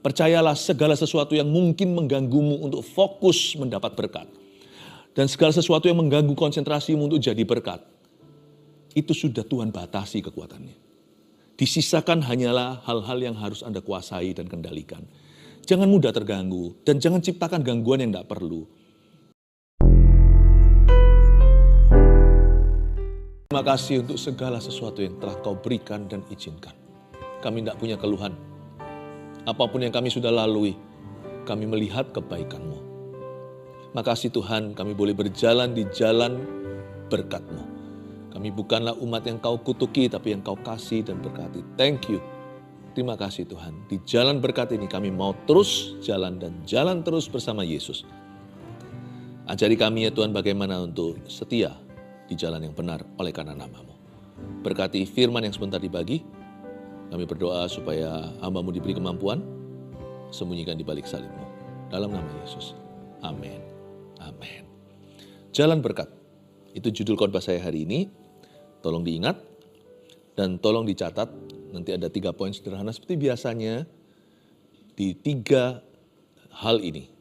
Percayalah segala sesuatu yang mungkin mengganggumu untuk fokus mendapat berkat. Dan segala sesuatu yang mengganggu konsentrasimu untuk jadi berkat. Itu sudah Tuhan batasi kekuatannya. Disisakan hanyalah hal-hal yang harus Anda kuasai dan kendalikan. Jangan mudah terganggu dan jangan ciptakan gangguan yang tidak perlu. Terima kasih untuk segala sesuatu yang telah Kau berikan dan izinkan. Kami tidak punya keluhan. Apapun yang kami sudah lalui, kami melihat kebaikan-Mu. Makasih Tuhan, kami boleh berjalan di jalan berkat-Mu. Kami bukanlah umat yang Kau kutuki, tapi yang Kau kasih dan berkati. Thank you. Terima kasih Tuhan. Di jalan berkat ini kami mau terus jalan dan jalan terus bersama Yesus. Ajari kami ya Tuhan bagaimana untuk setia di jalan yang benar oleh karena nama-Mu. Berkati firman yang sebentar dibagi. Kami berdoa supaya hamba-Mu diberi kemampuan, sembunyikan di balik salib-Mu. Dalam nama Yesus. Amin. Amin. Jalan berkat. Itu judul khotbah saya hari ini. Tolong diingat dan tolong dicatat. Nanti ada 3 poin sederhana seperti biasanya. Di 3 hal ini,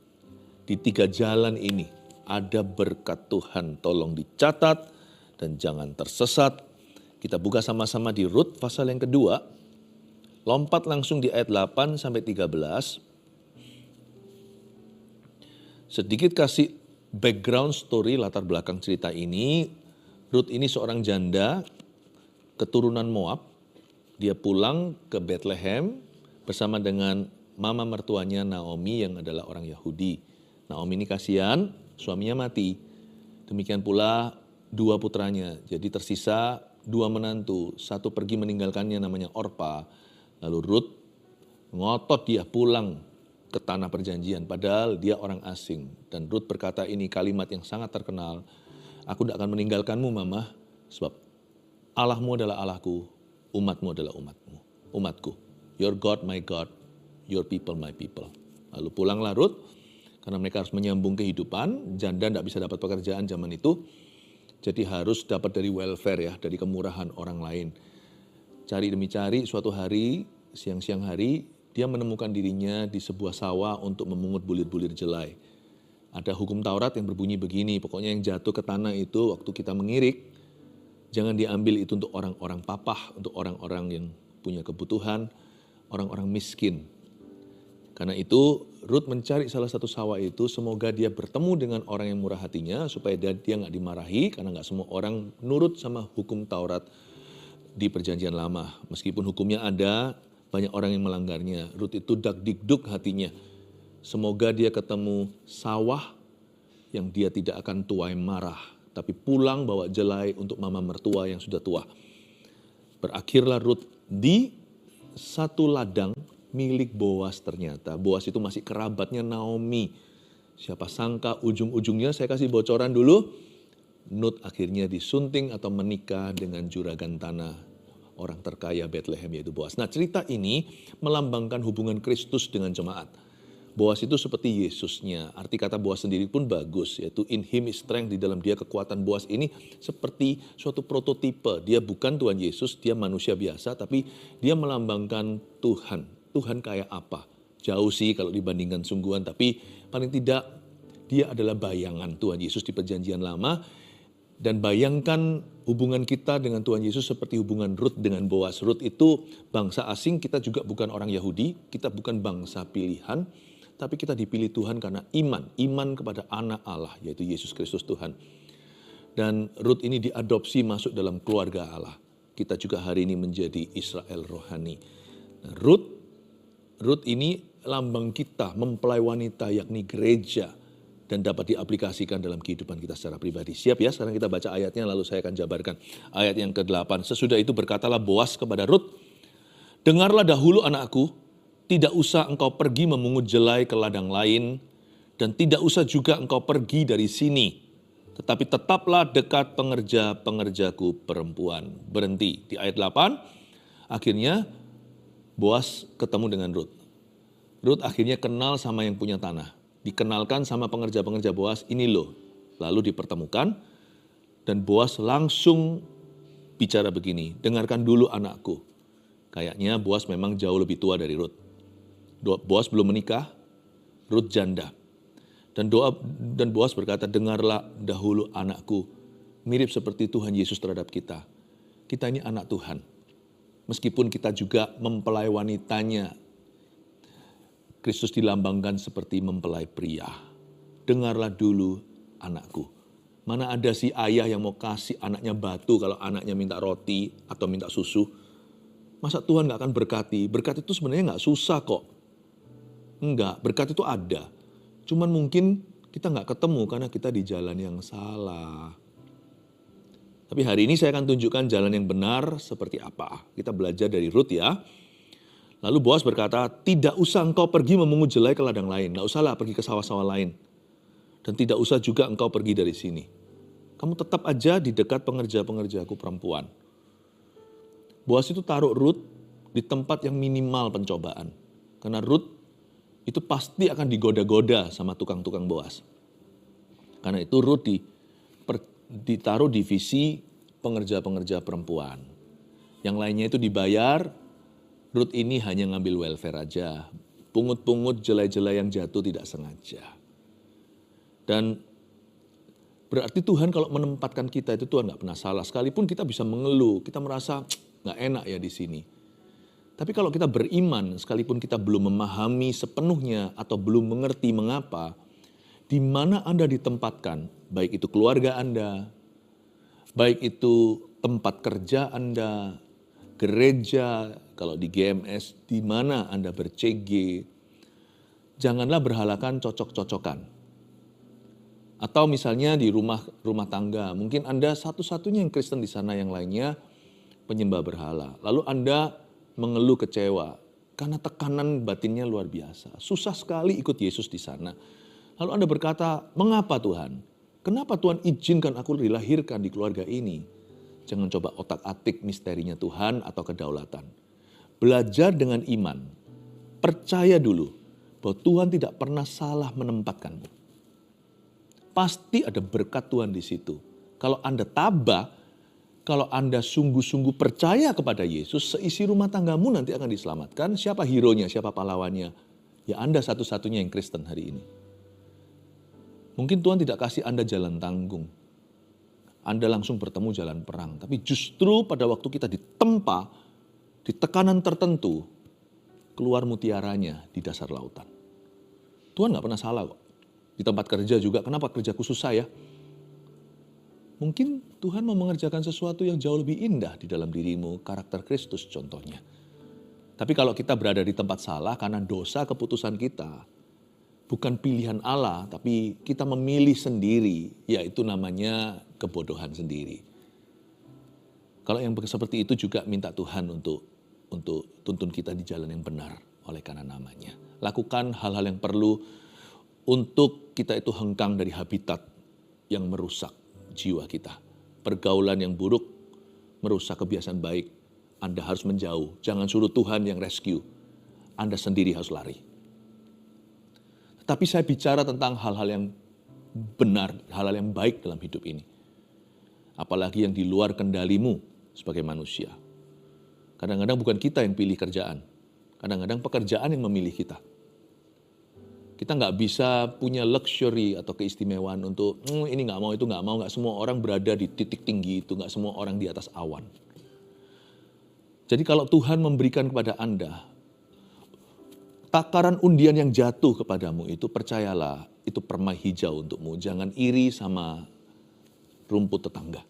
di 3 jalan ini, ada berkat Tuhan. Tolong dicatat dan jangan tersesat. Kita buka sama-sama di Rut pasal yang kedua. Lompat langsung di ayat 8 sampai 13. Sedikit kasih background story, latar belakang cerita ini. Rut ini seorang janda keturunan Moab. Dia pulang ke Bethlehem bersama dengan mama mertuanya Naomi yang adalah orang Yahudi. Naomi ini kasihan, suaminya mati. Demikian pula 2 putranya. Jadi tersisa 2 menantu. 1 pergi meninggalkannya namanya Orpa. Lalu Rut ngotot dia pulang ke tanah perjanjian. Padahal dia orang asing. Dan Rut berkata ini kalimat yang sangat terkenal. Aku tidak akan meninggalkanmu mama. Sebab Allahmu adalah Allahku. Umatmu adalah umatku. Your God my God. Your people my people. Lalu pulanglah Rut. Karena mereka harus menyambung kehidupan. Janda tidak bisa dapat pekerjaan zaman itu. Jadi harus dapat dari welfare ya. Dari kemurahan orang lain. Cari demi cari, suatu hari, siang-siang hari, dia menemukan dirinya di sebuah sawah untuk memungut bulir-bulir jelai. Ada hukum Taurat yang berbunyi begini, pokoknya yang jatuh ke tanah itu waktu kita mengirik, jangan diambil itu untuk orang-orang papah, untuk orang-orang yang punya kebutuhan, orang-orang miskin. Karena itu, Rut mencari salah satu sawah itu, semoga dia bertemu dengan orang yang murah hatinya, supaya dia nggak dimarahi, karena nggak semua orang nurut sama hukum Taurat di perjanjian lama. Meskipun hukumnya ada, banyak orang yang melanggarnya. Rut itu dak-dikduk hatinya. Semoga dia ketemu sawah yang dia tidak akan tuai marah. Tapi pulang bawa jelai untuk mama mertua yang sudah tua. Berakhirlah Rut di satu ladang milik Boas ternyata. Boas itu masih kerabatnya Naomi. Siapa sangka ujung-ujungnya, saya kasih bocoran dulu. Rut akhirnya disunting atau menikah dengan juragan tanah orang terkaya Bethlehem yaitu Boas. Nah cerita ini melambangkan hubungan Kristus dengan jemaat. Boas itu seperti Yesusnya. Arti kata Boas sendiri pun bagus, yaitu in him is strength, di dalam dia kekuatan. Boas ini seperti suatu prototipe. Dia bukan Tuhan Yesus, dia manusia biasa, tapi dia melambangkan Tuhan. Tuhan kayak apa? Jauh sih kalau dibandingkan sungguhan, tapi paling tidak dia adalah bayangan Tuhan Yesus di perjanjian lama. Dan bayangkan hubungan kita dengan Tuhan Yesus seperti hubungan Rut dengan Boas. Rut itu bangsa asing, kita juga bukan orang Yahudi, kita bukan bangsa pilihan, tapi kita dipilih Tuhan karena iman kepada anak Allah, yaitu Yesus Kristus Tuhan. Dan Rut ini diadopsi masuk dalam keluarga Allah. Kita juga hari ini menjadi Israel rohani. Nah, Rut ini lambang kita, mempelai wanita yakni gereja. Dan dapat diaplikasikan dalam kehidupan kita secara pribadi. Siap ya, sekarang kita baca ayatnya lalu saya akan jabarkan. Ayat yang ke-8, sesudah itu berkatalah Boas kepada Rut, dengarlah dahulu anakku, tidak usah engkau pergi memungut jelai ke ladang lain, dan tidak usah juga engkau pergi dari sini. Tetapi tetaplah dekat pengerja-pengerjaku perempuan. Berhenti di ayat 8, akhirnya Boas ketemu dengan Rut. Rut akhirnya kenal sama yang punya tanah. Dikenalkan sama pengerja-pengerja Boas, ini loh. Lalu dipertemukan, dan Boas langsung bicara begini, dengarkan dulu anakku. Kayaknya Boas memang jauh lebih tua dari Rut. Boas belum menikah, Rut janda. Dan Boas berkata, dengarlah dahulu anakku, mirip seperti Tuhan Yesus terhadap kita. Kita ini anak Tuhan. Meskipun kita juga mempelai wanitanya, Kristus dilambangkan seperti mempelai pria. Dengarlah dulu anakku. Mana ada si ayah yang mau kasih anaknya batu kalau anaknya minta roti atau minta susu. Masa Tuhan gak akan berkati? Berkat itu sebenarnya gak susah kok. Enggak, berkat itu ada. Cuman mungkin kita gak ketemu karena kita di jalan yang salah. Tapi hari ini saya akan tunjukkan jalan yang benar seperti apa. Kita belajar dari Rut ya. Lalu Boas berkata, tidak usah engkau pergi memungut jelai ke ladang lain. Gak usahlah pergi ke sawah-sawah lain. Dan tidak usah juga engkau pergi dari sini. Kamu tetap aja di dekat pengerja-pengerjaku perempuan. Boas itu taruh Rut di tempat yang minimal pencobaan. Karena Rut itu pasti akan digoda-goda sama tukang-tukang Boas. Karena itu Rut ditaruh divisi pengerja-pengerja perempuan. Yang lainnya itu dibayar, Rut ini hanya ngambil welfare aja. Pungut-pungut jelai-jelai yang jatuh tidak sengaja. Dan berarti Tuhan kalau menempatkan kita itu Tuhan gak pernah salah. Sekalipun kita bisa mengeluh, kita merasa gak enak ya di sini. Tapi kalau kita beriman, sekalipun kita belum memahami sepenuhnya atau belum mengerti mengapa, di mana Anda ditempatkan, baik itu keluarga Anda, baik itu tempat kerja Anda, gereja, kalau di GMS, di mana Anda ber-CG, janganlah berhalakan cocok-cocokan. Atau misalnya di rumah tangga, mungkin Anda satu-satunya yang Kristen di sana, yang lainnya penyembah berhala. Lalu Anda mengeluh kecewa karena tekanan batinnya luar biasa. Susah sekali ikut Yesus di sana. Lalu Anda berkata, mengapa Tuhan? Kenapa Tuhan izinkan aku dilahirkan di keluarga ini? Jangan coba otak-atik misterinya Tuhan atau kedaulatan. Belajar dengan iman. Percaya dulu bahwa Tuhan tidak pernah salah menempatkanmu. Pasti ada berkat Tuhan di situ. Kalau Anda tabah, kalau Anda sungguh-sungguh percaya kepada Yesus, seisi rumah tanggamu nanti akan diselamatkan. Siapa hero-nya, siapa pahlawannya? Ya Anda satu-satunya yang Kristen hari ini. Mungkin Tuhan tidak kasih Anda jalan tanggung. Anda langsung bertemu jalan perang. Tapi justru pada waktu kita ditempa, di tekanan tertentu, keluar mutiaranya di dasar lautan. Tuhan gak pernah salah kok. Di tempat kerja juga, kenapa kerjaku susah ya? Mungkin Tuhan mau mengerjakan sesuatu yang jauh lebih indah di dalam dirimu, karakter Kristus contohnya. Tapi kalau kita berada di tempat salah karena dosa keputusan kita, bukan pilihan Allah, tapi kita memilih sendiri, yaitu namanya kebodohan sendiri. Kalau yang seperti itu juga minta Tuhan untuk tuntun kita di jalan yang benar oleh karena namanya. Lakukan hal-hal yang perlu untuk kita itu hengkang dari habitat yang merusak jiwa kita. Pergaulan yang buruk merusak kebiasaan baik. Anda harus menjauh. Jangan suruh Tuhan yang rescue. Anda sendiri harus lari. Tapi saya bicara tentang hal-hal yang benar, hal-hal yang baik dalam hidup ini. Apalagi yang di luar kendalimu sebagai manusia. Kadang-kadang bukan kita yang pilih kerjaan. Kadang-kadang pekerjaan yang memilih kita. Kita nggak bisa punya luxury atau keistimewaan untuk ini nggak mau, itu nggak mau. Nggak semua orang berada di titik tinggi itu, nggak semua orang di atas awan. Jadi kalau Tuhan memberikan kepada Anda takaran undian yang jatuh kepadamu itu, percayalah itu permai hijau untukmu. Jangan iri sama rumput tetangga.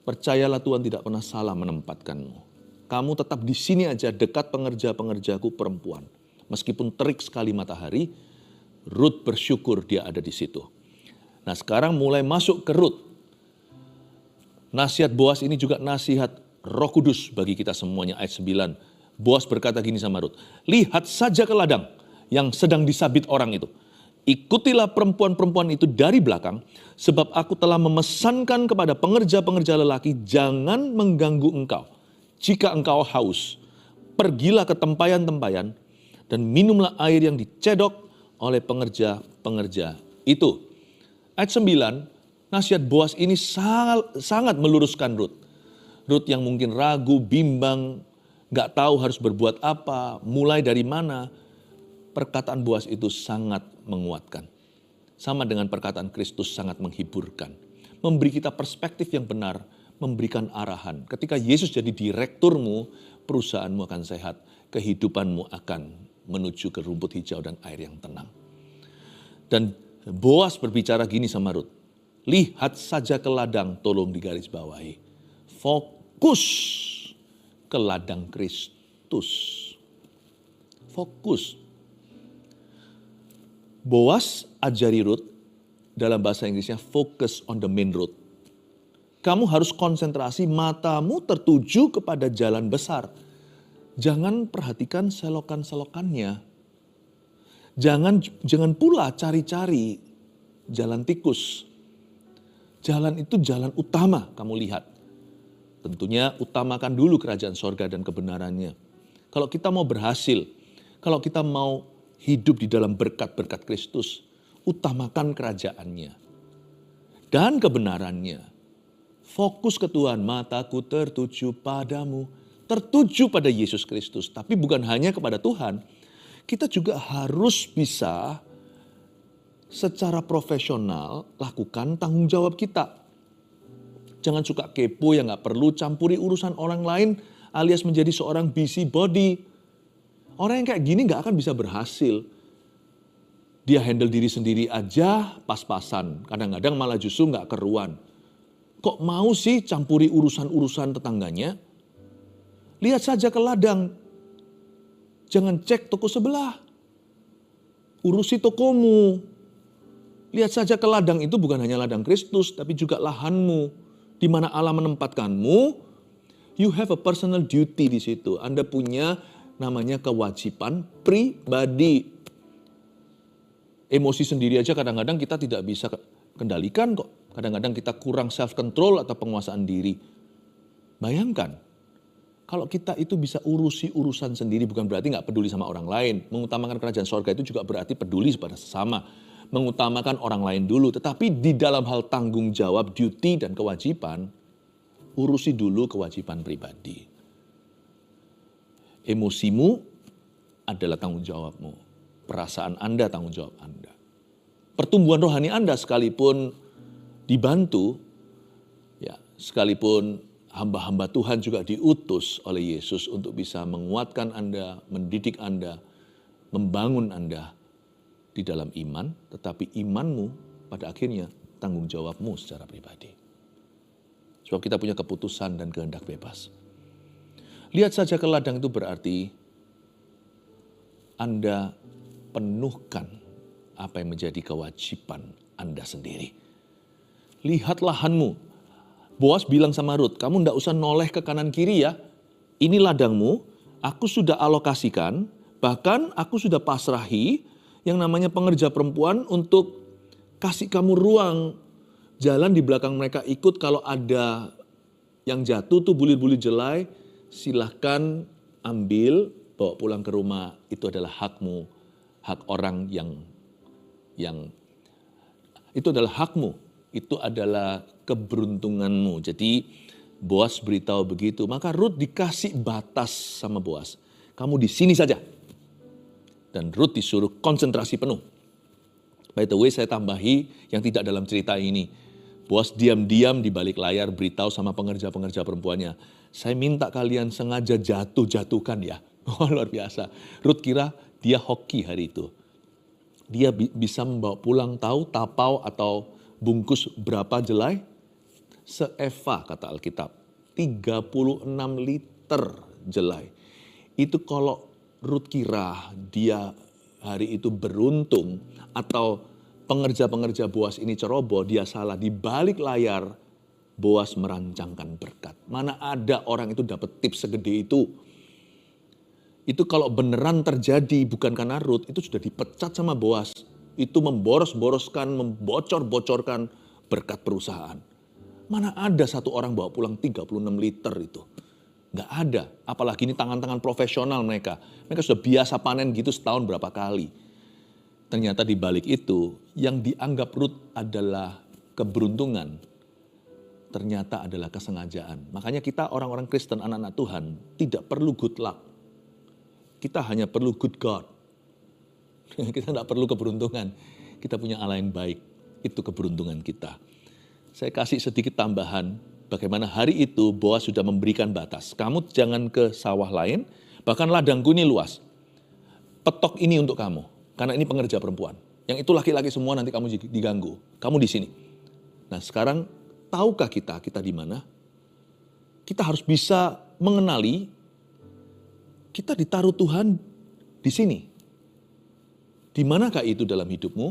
Percayalah Tuhan tidak pernah salah menempatkanmu. Kamu tetap di sini aja dekat pengerja-pengerjaku perempuan. Meskipun terik sekali matahari, Rut bersyukur dia ada di situ. Nah sekarang mulai masuk ke Rut. Nasihat Boas ini juga nasihat Roh Kudus bagi kita semuanya. Ayat 9. Boas berkata gini sama Rut. Lihat saja ke ladang yang sedang disabit orang itu. Ikutilah perempuan-perempuan itu dari belakang. Sebab aku telah memesankan kepada pengerja-pengerja lelaki. Jangan mengganggu engkau. Jika engkau haus, pergilah ke tempayan-tempayan dan minumlah air yang dicedok oleh pengerja-pengerja itu. Ayat 9, nasihat Boas ini sangat meluruskan Rut. Rut yang mungkin ragu, bimbang, gak tahu harus berbuat apa, mulai dari mana. Perkataan Boas itu sangat menguatkan. Sama dengan perkataan Kristus sangat menghiburkan. Memberi kita perspektif yang benar, memberikan arahan. Ketika Yesus jadi direkturmu, perusahaanmu akan sehat, kehidupanmu akan menuju ke rumput hijau dan air yang tenang. Dan Boas berbicara gini sama Rut, lihat saja ke ladang, tolong digarisbawahi. Fokus ke ladang Kristus. Fokus. Boas ajari Rut dalam bahasa Inggrisnya focus on the main road. Kamu harus konsentrasi, matamu tertuju kepada jalan besar. Jangan perhatikan selokan-selokannya. Jangan pula cari-cari jalan tikus. Jalan itu jalan utama kamu lihat. Tentunya utamakan dulu kerajaan sorga dan kebenarannya. Kalau kita mau berhasil, kalau kita mau hidup di dalam berkat-berkat Kristus, utamakan kerajaannya dan kebenarannya. Fokus ke Tuhan, mataku tertuju padamu, tertuju pada Yesus Kristus. Tapi bukan hanya kepada Tuhan, kita juga harus bisa secara profesional lakukan tanggung jawab kita. Jangan suka kepo yang gak perlu, campuri urusan orang lain alias menjadi seorang busybody. Orang yang kayak gini gak akan bisa berhasil. Dia handle diri sendiri aja pas-pasan. Kadang-kadang malah justru gak keruan. Kok mau sih campuri urusan-urusan tetangganya? Lihat saja ke ladang. Jangan cek toko sebelah. Urusi tokomu. Lihat saja ke ladang itu bukan hanya ladang Kristus, tapi juga lahanmu. Di mana Allah menempatkanmu, you have a personal duty di situ. Anda punya namanya kewajiban pribadi. Emosi sendiri aja kadang-kadang kita tidak bisa kendalikan kok. Kadang-kadang kita kurang self-control atau penguasaan diri. Bayangkan, kalau kita itu bisa urusi urusan sendiri bukan berarti gak peduli sama orang lain. Mengutamakan kerajaan sorga itu juga berarti peduli pada sesama. Mengutamakan orang lain dulu. Tetapi di dalam hal tanggung jawab, duty dan kewajiban, urusi dulu kewajiban pribadi. Emosimu adalah tanggung jawabmu. Perasaan Anda tanggung jawab Anda. Pertumbuhan rohani Anda sekalipun dibantu, ya, sekalipun hamba-hamba Tuhan juga diutus oleh Yesus untuk bisa menguatkan Anda, mendidik Anda, membangun Anda di dalam iman, tetapi imanmu pada akhirnya tanggung jawabmu secara pribadi. Sebab kita punya keputusan dan kehendak bebas. Lihat saja ke ladang itu berarti Anda penuhkan apa yang menjadi kewajiban Anda sendiri. Lihat lahanmu. Boas bilang sama Rut, kamu tidak usah noleh ke kanan kiri ya. Ini ladangmu, aku sudah alokasikan, bahkan aku sudah pasrahi yang namanya pengerja perempuan untuk kasih kamu ruang. Jalan di belakang mereka ikut, kalau ada yang jatuh tuh bulir-bulir jelai, silahkan ambil, bawa pulang ke rumah. Itu adalah hakmu, hak orang yang itu adalah hakmu, itu adalah keberuntunganmu. Jadi Boas beritahu begitu, maka Rut dikasih batas sama Boas. Kamu di sini saja. Dan Rut disuruh konsentrasi penuh. By the way, saya tambahi yang tidak dalam cerita ini. Boas diam-diam di balik layar beritahu sama pengerja-pengerja perempuannya, saya minta kalian sengaja jatuh-jatuhkan ya. Oh, luar biasa. Rut kira dia hoki hari itu. Dia bisa membawa pulang tahu tapau atau bungkus berapa jelai? Seeva kata Alkitab. 36 liter jelai. Itu kalau Rut kira dia hari itu beruntung atau pengerja-pengerja Boas ini ceroboh, dia salah. Di balik layar Boas merancangkan berkat. Mana ada orang itu dapat tips segede itu. Itu kalau beneran terjadi bukan karena Rut, itu sudah dipecat sama Boas. Itu memboros-boroskan, membocor-bocorkan berkat perusahaan. Mana ada satu orang bawa pulang 36 liter itu. Nggak ada. Apalagi ini tangan-tangan profesional mereka. Mereka sudah biasa panen gitu setahun berapa kali. Ternyata di balik itu yang dianggap Rut adalah keberuntungan. Ternyata adalah kesengajaan. Makanya kita orang-orang Kristen, anak-anak Tuhan, tidak perlu good luck. Kita hanya perlu good God. Kita tidak perlu keberuntungan. Kita punya Allah yang baik. Itu keberuntungan kita. Saya kasih sedikit tambahan. Bagaimana hari itu Boas sudah memberikan batas. Kamu jangan ke sawah lain. Bahkan ladangku ini luas. Petok ini untuk kamu. Karena ini pengerja perempuan. Yang itu laki-laki semua nanti kamu diganggu. Kamu di sini. Nah sekarang tahukah kita di mana? Kita harus bisa mengenali kita ditaruh Tuhan di sini. Di manakah itu dalam hidupmu?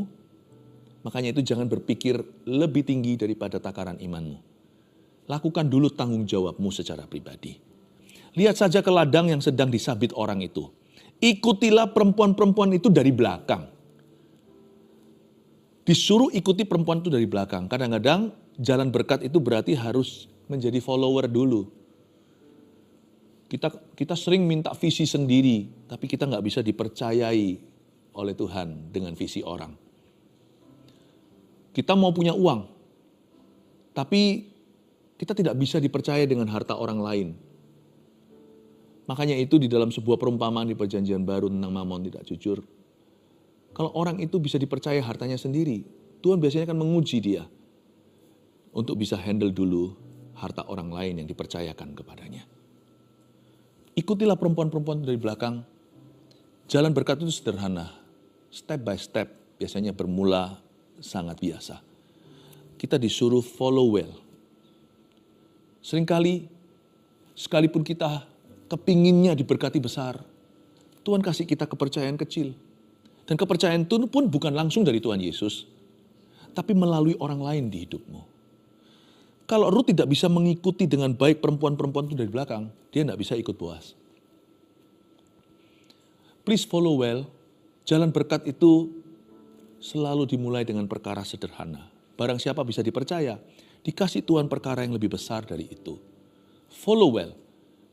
Makanya itu jangan berpikir lebih tinggi daripada takaran imanmu. Lakukan dulu tanggung jawabmu secara pribadi. Lihat saja ke ladang yang sedang disabit orang itu. Ikutilah perempuan-perempuan itu dari belakang. Disuruh ikuti perempuan itu dari belakang. Kadang-kadang jalan berkat itu berarti harus menjadi follower dulu. Kita sering minta visi sendiri, tapi kita nggak bisa dipercayai oleh Tuhan dengan visi orang. Kita mau punya uang, tapi kita tidak bisa dipercaya dengan harta orang lain. Makanya itu di dalam sebuah perumpamaan di Perjanjian Baru tentang Mamon tidak jujur. Kalau orang itu bisa dipercaya hartanya sendiri, Tuhan biasanya akan menguji dia untuk bisa handle dulu harta orang lain yang dipercayakan kepadanya. Ikutilah perempuan-perempuan dari belakang. Jalan berkat itu sederhana. Step by step biasanya bermula sangat biasa. Kita disuruh follow well. Seringkali, sekalipun kita kepinginnya diberkati besar, Tuhan kasih kita kepercayaan kecil. Dan kepercayaan itu pun bukan langsung dari Tuhan Yesus, tapi melalui orang lain di hidupmu. Kalau Ruth tidak bisa mengikuti dengan baik perempuan-perempuan itu dari belakang, dia tidak bisa ikut Boas. Please follow well. Jalan berkat itu selalu dimulai dengan perkara sederhana. Barang siapa bisa dipercaya, dikasih Tuhan perkara yang lebih besar dari itu. Follow well.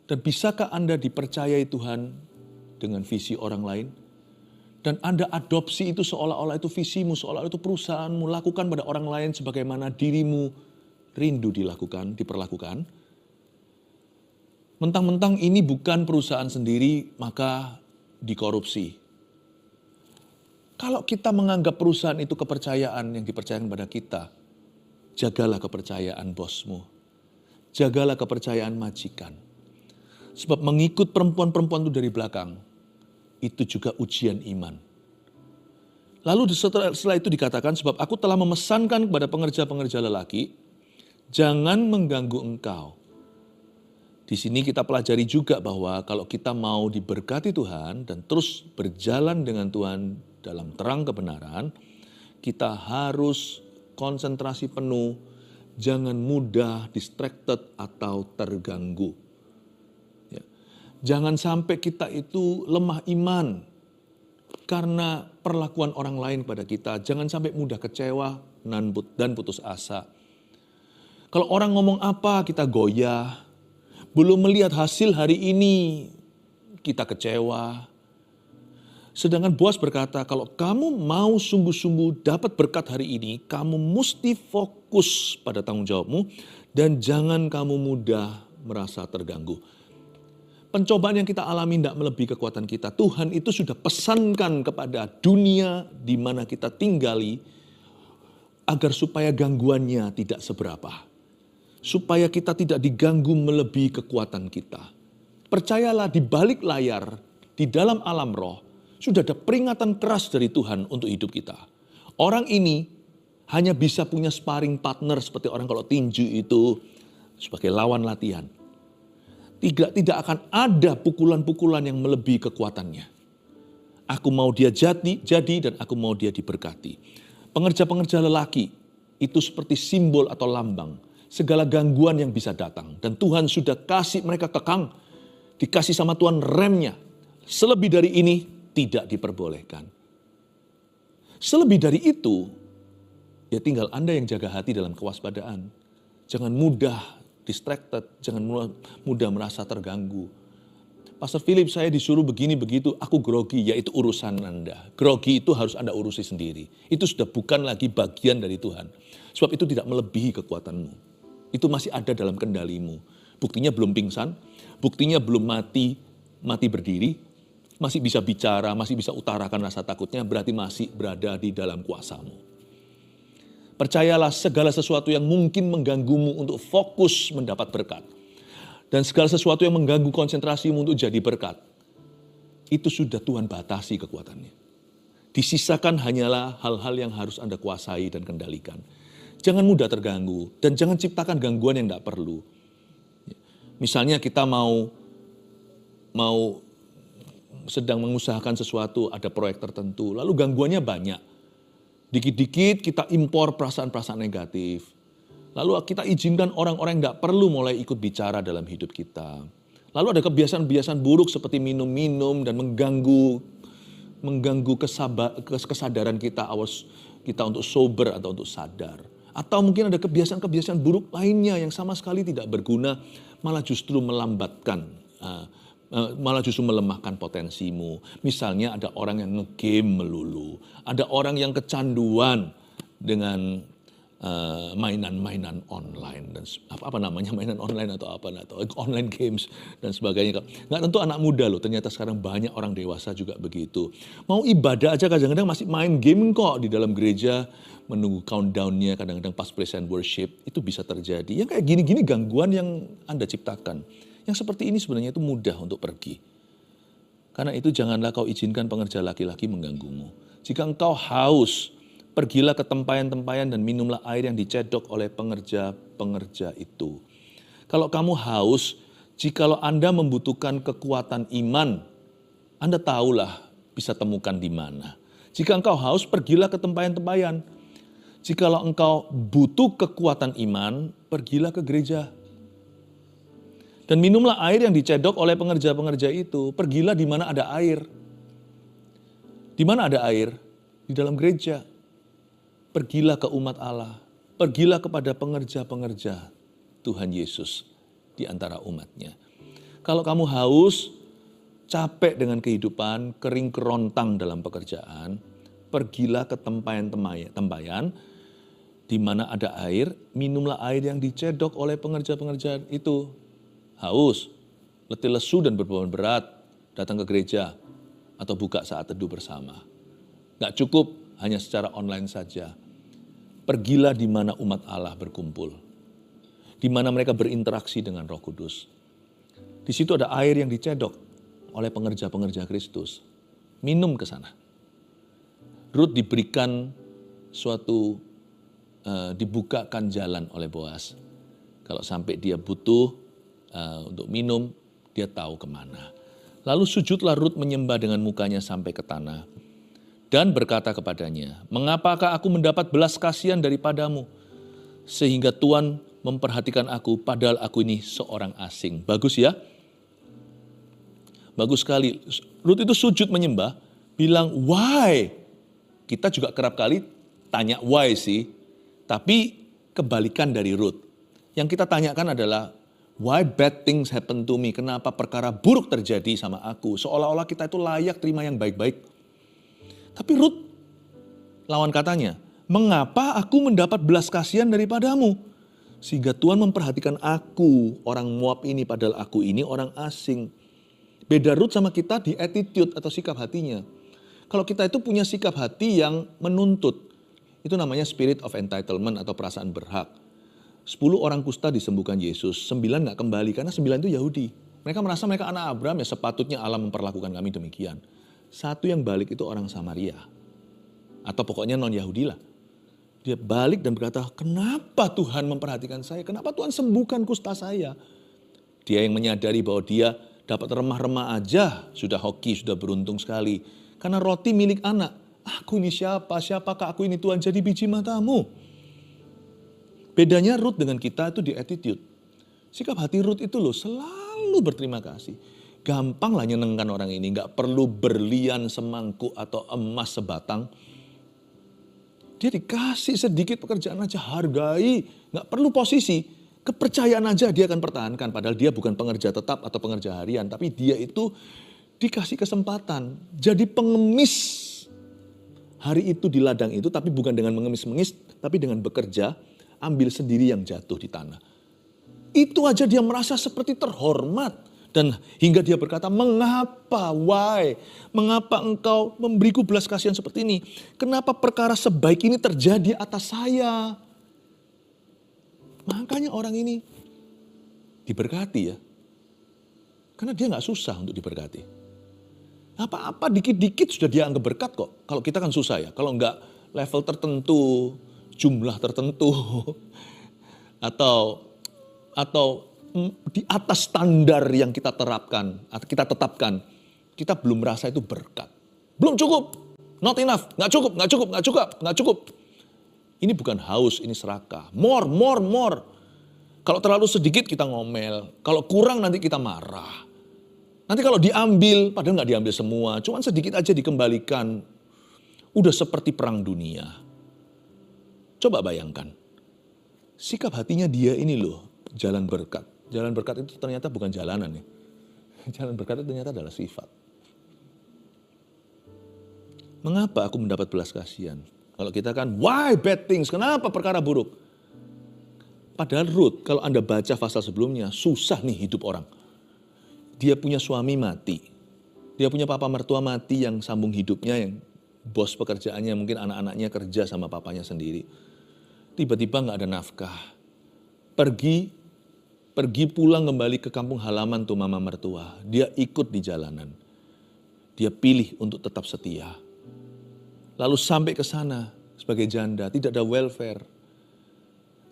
Dan bisakah Anda dipercayai Tuhan dengan visi orang lain? Dan Anda adopsi itu seolah-olah itu visimu, seolah-olah itu perusahaanmu. Lakukan pada orang lain sebagaimana dirimu rindu diperlakukan. Mentang-mentang ini bukan perusahaan sendiri, maka dikorupsi. Kalau kita menganggap perusahaan itu kepercayaan yang dipercayakan pada kita, jagalah kepercayaan bosmu. Jagalah kepercayaan majikan. Sebab mengikut perempuan-perempuan itu dari belakang, itu juga ujian iman. Lalu setelah itu dikatakan, sebab aku telah memesankan kepada pengerja-pengerja lelaki, jangan mengganggu engkau. Di sini kita pelajari juga bahwa kalau kita mau diberkati Tuhan dan terus berjalan dengan Tuhan dalam terang kebenaran, kita harus konsentrasi penuh, jangan mudah distracted atau terganggu. Ya. Jangan sampai kita itu lemah iman karena perlakuan orang lain kepada kita. Jangan sampai mudah kecewa dan putus asa. Kalau orang ngomong apa kita goyah, belum melihat hasil hari ini kita kecewa. Sedangkan Boas berkata, kalau kamu mau sungguh-sungguh dapat berkat hari ini, kamu mesti fokus pada tanggung jawabmu dan jangan kamu mudah merasa terganggu. Pencobaan yang kita alami tidak melebihi kekuatan kita. Tuhan itu sudah pesankan kepada dunia di mana kita tinggali agar supaya gangguannya tidak seberapa. Supaya kita tidak diganggu melebihi kekuatan kita. Percayalah di balik layar, di dalam alam roh, sudah ada peringatan keras dari Tuhan untuk hidup kita. Orang ini hanya bisa punya sparring partner seperti orang kalau tinju itu sebagai lawan latihan. Tidak akan ada pukulan-pukulan yang melebihi kekuatannya. Aku mau dia jadi dan aku mau dia diberkati. Pengerja-pengerja lelaki itu seperti simbol atau lambang segala gangguan yang bisa datang. Dan Tuhan sudah kasih mereka kekang. Dikasih sama Tuhan remnya. Selebih dari ini tidak diperbolehkan. Selebih dari itu, ya tinggal Anda yang jaga hati dalam kewaspadaan. Jangan mudah distracted, jangan mudah merasa terganggu. Pastor Philip, saya disuruh begini begitu, aku grogi, ya itu urusan Anda. Grogi itu harus Anda urusi sendiri. Itu sudah bukan lagi bagian dari Tuhan. Sebab itu tidak melebihi kekuatanmu. Itu masih ada dalam kendalimu. Buktinya belum pingsan, buktinya belum mati berdiri. masih bisa bicara, masih bisa utarakan rasa takutnya, berarti masih berada di dalam kuasamu. Percayalah segala sesuatu yang mungkin mengganggumu untuk fokus mendapat berkat. Dan segala sesuatu yang mengganggu konsentrasimu untuk jadi berkat. Itu sudah Tuhan batasi kekuatannya. Disisakan hanyalah hal-hal yang harus Anda kuasai dan kendalikan. Jangan mudah terganggu dan jangan ciptakan gangguan yang tidak perlu. Misalnya kita mau sedang mengusahakan sesuatu, ada proyek tertentu, lalu gangguannya banyak. Dikit-dikit kita impor perasaan-perasaan negatif. Lalu kita izinkan orang-orang yang tidak perlu mulai ikut bicara dalam hidup kita. Lalu ada kebiasaan-kebiasaan buruk seperti minum-minum dan mengganggu kesadaran kita, awas kita untuk sober atau untuk sadar. Atau mungkin ada kebiasaan-kebiasaan buruk lainnya yang sama sekali tidak berguna, malah justru melambatkan, malah justru melemahkan potensimu. Misalnya ada orang yang nge-game melulu, ada orang yang kecanduan dengan mainan-mainan online dan mainan online atau online games dan sebagainya. Nggak tentu anak muda loh, ternyata sekarang banyak orang dewasa juga begitu. Mau ibadah aja kadang-kadang masih main game kok di dalam gereja, menunggu countdown-nya kadang-kadang pas praise and worship, itu bisa terjadi. Yang kayak gini-gini gangguan yang Anda ciptakan. Yang seperti ini sebenarnya itu mudah untuk pergi. Karena itu janganlah kau izinkan pengerja laki-laki mengganggumu. Jika engkau haus, pergilah ke tempayan-tempayan dan minumlah air yang dicedok oleh pengerja-pengerja itu. Kalau kamu haus, jikalau Anda membutuhkan kekuatan iman, Anda tahulah bisa temukan di mana. Jika engkau haus, pergilah ke tempayan-tempayan. Jikalau engkau butuh kekuatan iman, pergilah ke gereja. Dan minumlah air yang dicedok oleh pengerja-pengerja itu. Pergilah di mana ada air. Di mana ada air? Di dalam gereja. Pergilah ke umat Allah, pergilah kepada pengerja-pengerja Tuhan Yesus di antara umatnya. Kalau kamu haus, capek dengan kehidupan, kering kerontang dalam pekerjaan, pergilah ke tempayan di mana ada air, minumlah air yang dicedok oleh pengerja-pengerja itu. Haus, letih lesu dan berbeban berat, datang ke gereja atau buka saat teduh bersama. Gak cukup hanya secara online saja. Pergilah di mana umat Allah berkumpul. Di mana mereka berinteraksi dengan Roh Kudus. Di situ ada air yang dicedok oleh pengerja-pengerja Kristus. Minum ke sana. Rut diberikan dibukakan jalan oleh Boas. Kalau sampai dia butuh untuk minum, dia tahu kemana. Lalu sujudlah Rut menyembah dengan mukanya sampai ke tanah. Dan berkata kepadanya, mengapakah aku mendapat belas kasihan daripadamu? Sehingga Tuhan memperhatikan aku, padahal aku ini seorang asing. Bagus ya? Bagus sekali. Rut itu sujud menyembah, bilang why? Kita juga kerap kali tanya why sih. Tapi kebalikan dari Rut. Yang kita tanyakan adalah, why bad things happen to me? Kenapa perkara buruk terjadi sama aku? Seolah-olah kita itu layak terima yang baik-baik. Tapi Rut, lawan katanya, mengapa aku mendapat belas kasihan daripadamu? Sehingga Tuhan memperhatikan aku, orang Moab ini, padahal aku ini orang asing. Beda Rut sama kita di attitude atau sikap hatinya. Kalau kita itu punya sikap hati yang menuntut, itu namanya spirit of entitlement atau perasaan berhak. 10 orang kusta disembuhkan Yesus, 9 gak kembali karena 9 itu Yahudi. Mereka merasa mereka anak Abraham, ya sepatutnya Allah memperlakukan kami demikian. 1 yang balik itu orang Samaria. Atau pokoknya non-Yahudi lah. Dia balik dan berkata, kenapa Tuhan memperhatikan saya? Kenapa Tuhan sembuhkan kusta saya? Dia yang menyadari bahwa dia dapat remah-remah aja, sudah hoki, sudah beruntung sekali. Karena roti milik anak. Aku ini siapa? Siapakah aku ini Tuhan? Jadi biji matamu. Bedanya Rut dengan kita itu di attitude. Sikap hati Rut itu loh selalu berterima kasih. Gampang lah nyenengkan orang ini. Gak perlu berlian semangkuk atau emas sebatang. Dia dikasih sedikit pekerjaan aja, hargai. Gak perlu posisi. Kepercayaan aja dia akan pertahankan. Padahal dia bukan pengerja tetap atau pengerja harian. Tapi dia itu dikasih kesempatan. Jadi pengemis hari itu di ladang itu. Tapi bukan dengan mengemis-mengis. Tapi dengan bekerja. Ambil sendiri yang jatuh di tanah. Itu aja dia merasa seperti terhormat. Dan hingga dia berkata, mengapa, why? Mengapa engkau memberiku belas kasihan seperti ini? Kenapa perkara sebaik ini terjadi atas saya? Makanya orang ini diberkati ya. Karena dia gak susah untuk diberkati. Apa-apa dikit-dikit sudah dia anggap berkat kok. Kalau kita kan susah ya. Kalau enggak level tertentu, jumlah tertentu, atau di atas standar yang kita terapkan, atau kita tetapkan, kita belum merasa itu berkat. Belum cukup, not enough, nggak cukup. Ini bukan haus, ini serakah. More. Kalau terlalu sedikit kita ngomel, kalau kurang nanti kita marah. Nanti kalau diambil, padahal nggak diambil semua, cuman sedikit aja dikembalikan. Udah seperti perang dunia. Coba bayangkan, sikap hatinya dia ini loh, jalan berkat. Jalan berkat itu ternyata bukan jalanan ya. Jalan berkat itu ternyata adalah sifat. Mengapa aku mendapat belas kasihan? Kalau kita kan, why bad things? Kenapa perkara buruk? Padahal Rut, kalau Anda baca pasal sebelumnya, susah nih hidup orang. Dia punya suami mati. Dia punya papa mertua mati yang sambung hidupnya, yang bos pekerjaannya, mungkin anak-anaknya kerja sama papanya sendiri. Tiba-tiba gak ada nafkah. Pergi pulang kembali ke kampung halaman tuh mama mertua. Dia ikut di jalanan. Dia pilih untuk tetap setia. Lalu sampai ke sana sebagai janda, tidak ada welfare.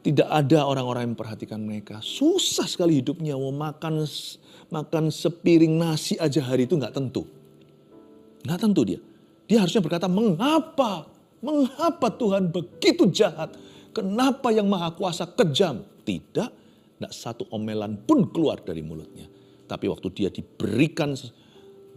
Tidak ada orang-orang yang memperhatikan mereka. Susah sekali hidupnya, mau makan sepiring nasi aja hari itu gak tentu. Gak tentu dia. Dia harusnya berkata, mengapa? Mengapa Tuhan begitu jahat? Kenapa yang maha kuasa kejam? Tidak. Tidak satu omelan pun keluar dari mulutnya. Tapi waktu dia diberikan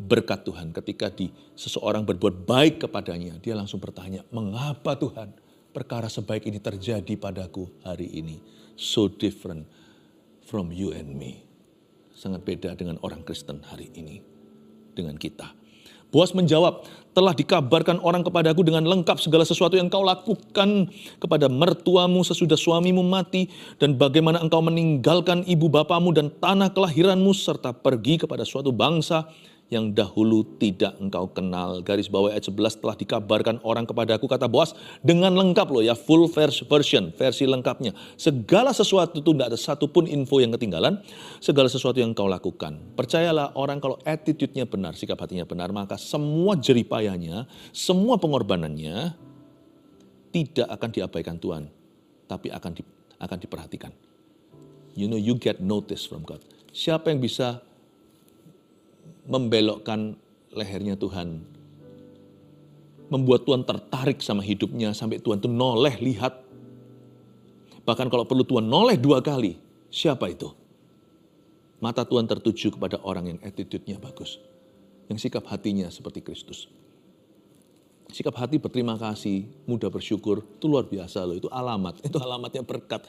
berkat Tuhan, ketika seseorang berbuat baik kepadanya, dia langsung bertanya, mengapa Tuhan perkara sebaik ini terjadi padaku hari ini? So different from you and me. Sangat beda dengan orang Kristen hari ini, dengan kita. Boas menjawab, telah dikabarkan orang kepadaku dengan lengkap segala sesuatu yang kau lakukan kepada mertuamu sesudah suamimu mati, dan bagaimana engkau meninggalkan ibu bapamu dan tanah kelahiranmu, serta pergi kepada suatu bangsa yang dahulu tidak engkau kenal. Garis bawah ayat 11, telah dikabarkan orang kepadaku, kata Boas, dengan lengkap loh ya, full version, versi lengkapnya. Segala sesuatu itu tidak ada satupun info yang ketinggalan, segala sesuatu yang kau lakukan. Percayalah, orang kalau attitude-nya benar, sikap hatinya benar, maka semua jeripayanya, semua pengorbanannya tidak akan diabaikan Tuhan, tapi akan diperhatikan. You know, you get notice from God. Siapa yang bisa membelokkan lehernya Tuhan, membuat Tuhan tertarik sama hidupnya sampai Tuhan itu noleh lihat. Bahkan kalau perlu Tuhan noleh 2 kali. Siapa itu? Mata Tuhan tertuju kepada orang yang attitude-nya bagus, yang sikap hatinya seperti Kristus. Sikap hati berterima kasih, mudah bersyukur, itu luar biasa loh. Itu alamatnya berkat.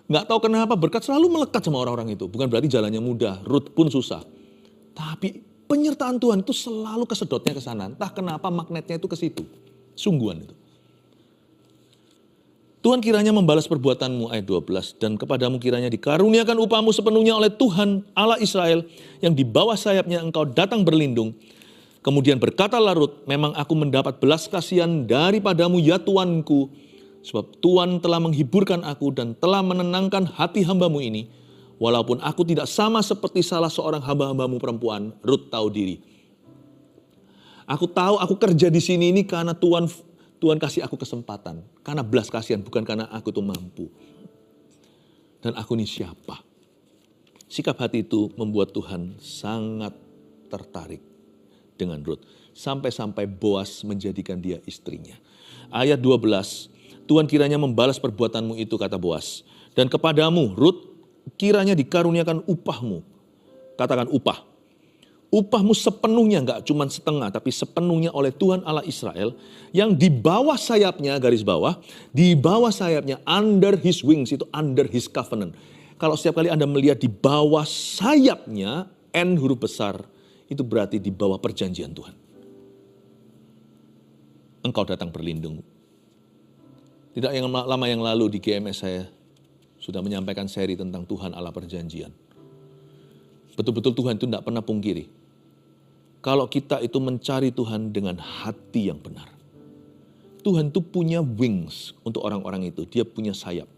Nggak tahu kenapa berkat selalu melekat sama orang-orang itu. Bukan berarti jalannya mudah, Rut pun susah. Tapi penyertaan Tuhan itu selalu kesedotnya ke sana. Entah kenapa magnetnya itu ke situ. Sungguhan itu. Tuhan kiranya membalas perbuatanmu, ayat 12. Dan kepadamu kiranya dikaruniakan upahmu sepenuhnya oleh Tuhan Allah Israel, yang di bawah sayapnya engkau datang berlindung. Kemudian berkatalah Rut, memang aku mendapat belas kasihan daripadamu ya Tuanku. Sebab Tuhan telah menghiburkan aku dan telah menenangkan hati hambamu ini. Walaupun aku tidak sama seperti salah seorang hamba-hambamu perempuan, Rut tahu diri. Aku tahu aku kerja di sini ini karena Tuhan kasih aku kesempatan. Karena belas kasihan, bukan karena aku tuh mampu. Dan aku ini siapa? Sikap hati itu membuat Tuhan sangat tertarik dengan Rut. Sampai-sampai Boas menjadikan dia istrinya. Ayat 12, Tuhan kiranya membalas perbuatanmu itu, kata Boas. Dan kepadamu, Rut, kiranya dikaruniakan upahmu. Katakan upah. Upahmu sepenuhnya, enggak cuma setengah, tapi sepenuhnya oleh Tuhan Allah Israel, yang di bawah sayapnya, garis bawah, di bawah sayapnya, under his wings, itu under his covenant. Kalau setiap kali Anda melihat di bawah sayapnya, N huruf besar, itu berarti di bawah perjanjian Tuhan. Engkau datang berlindung. Tidak yang lama yang lalu di GMS saya sudah menyampaikan seri tentang Tuhan Allah Perjanjian. Betul-betul Tuhan itu tidak pernah pungkiri. Kalau kita itu mencari Tuhan dengan hati yang benar. Tuhan itu punya wings untuk orang-orang itu. Dia punya sayap.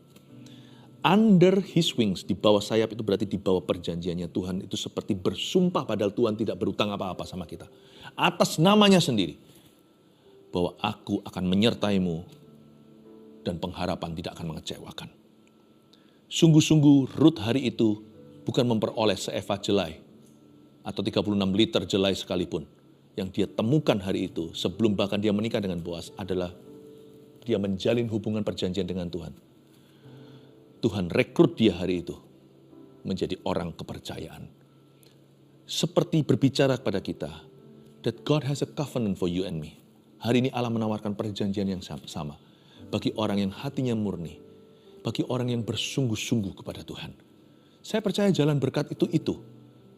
Under his wings, di bawah sayap itu berarti di bawah perjanjiannya. Tuhan itu seperti bersumpah padahal Tuhan tidak berutang apa-apa sama kita. Atas namanya sendiri. Bahwa aku akan menyertaimu dan pengharapan tidak akan mengecewakan. Sungguh-sungguh Rut hari itu bukan memperoleh seeva jelai atau 36 liter jelai sekalipun. Yang dia temukan hari itu sebelum bahkan dia menikah dengan Boaz adalah dia menjalin hubungan perjanjian dengan Tuhan. Tuhan rekrut dia hari itu menjadi orang kepercayaan. Seperti berbicara kepada kita, that God has a covenant for you and me. Hari ini Allah menawarkan perjanjian yang sama bagi orang yang hatinya murni, bagi orang yang bersungguh-sungguh kepada Tuhan. Saya percaya jalan berkat itu.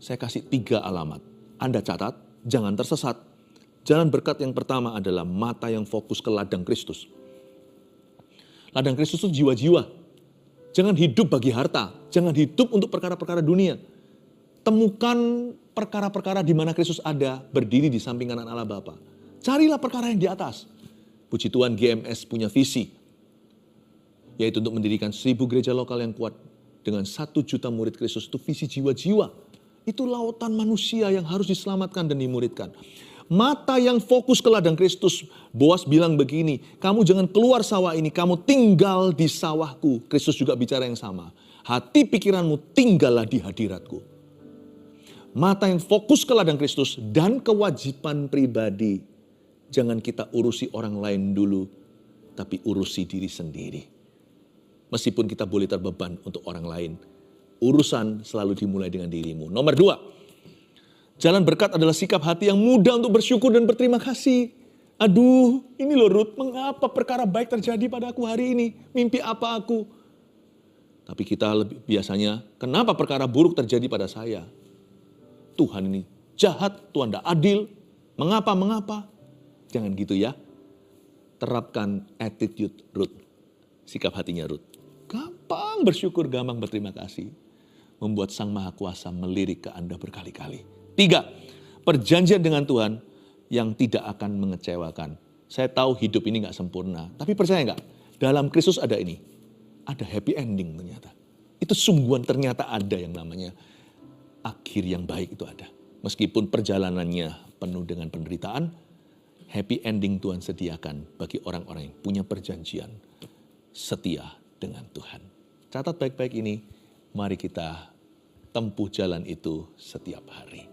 Saya kasih 3 alamat. Anda catat, jangan tersesat. Jalan berkat yang pertama adalah mata yang fokus ke ladang Kristus. Ladang Kristus itu jiwa-jiwa. Jangan hidup bagi harta, jangan hidup untuk perkara-perkara dunia. Temukan perkara-perkara di mana Kristus ada, berdiri di samping kanan Allah Bapa. Carilah perkara yang di atas. Puji Tuhan GMS punya visi, yaitu untuk mendirikan 1000 gereja lokal yang kuat dengan 1 juta murid Kristus. Itu visi jiwa-jiwa. Itu lautan manusia yang harus diselamatkan dan dimuridkan. Mata yang fokus ke ladang Kristus. Boaz bilang begini, kamu jangan keluar sawah ini, kamu tinggal di sawahku. Kristus juga bicara yang sama. Hati pikiranmu tinggallah di hadiratku. Mata yang fokus ke ladang Kristus dan kewajiban pribadi. Jangan kita urusi orang lain dulu, tapi urusi diri sendiri. Meskipun kita boleh terbeban untuk orang lain, urusan selalu dimulai dengan dirimu. Nomor 2. Jalan berkat adalah sikap hati yang mudah untuk bersyukur dan berterima kasih. Aduh, ini loh Rut, mengapa perkara baik terjadi pada aku hari ini? Mimpi apa aku? Tapi kita biasanya, kenapa perkara buruk terjadi pada saya? Tuhan ini jahat, Tuhan tidak adil. Mengapa? Jangan gitu ya. Terapkan attitude Rut, sikap hatinya Rut. Gampang bersyukur, gampang berterima kasih. Membuat Sang Maha Kuasa melirik ke Anda berkali-kali. 3, perjanjian dengan Tuhan yang tidak akan mengecewakan. Saya tahu hidup ini gak sempurna, tapi percaya gak? Dalam Kristus ada ini, ada happy ending ternyata. Itu sungguhan ternyata ada yang namanya akhir yang baik itu ada. Meskipun perjalanannya penuh dengan penderitaan, happy ending Tuhan sediakan bagi orang-orang yang punya perjanjian setia dengan Tuhan. Catat baik-baik ini, mari kita tempuh jalan itu setiap hari.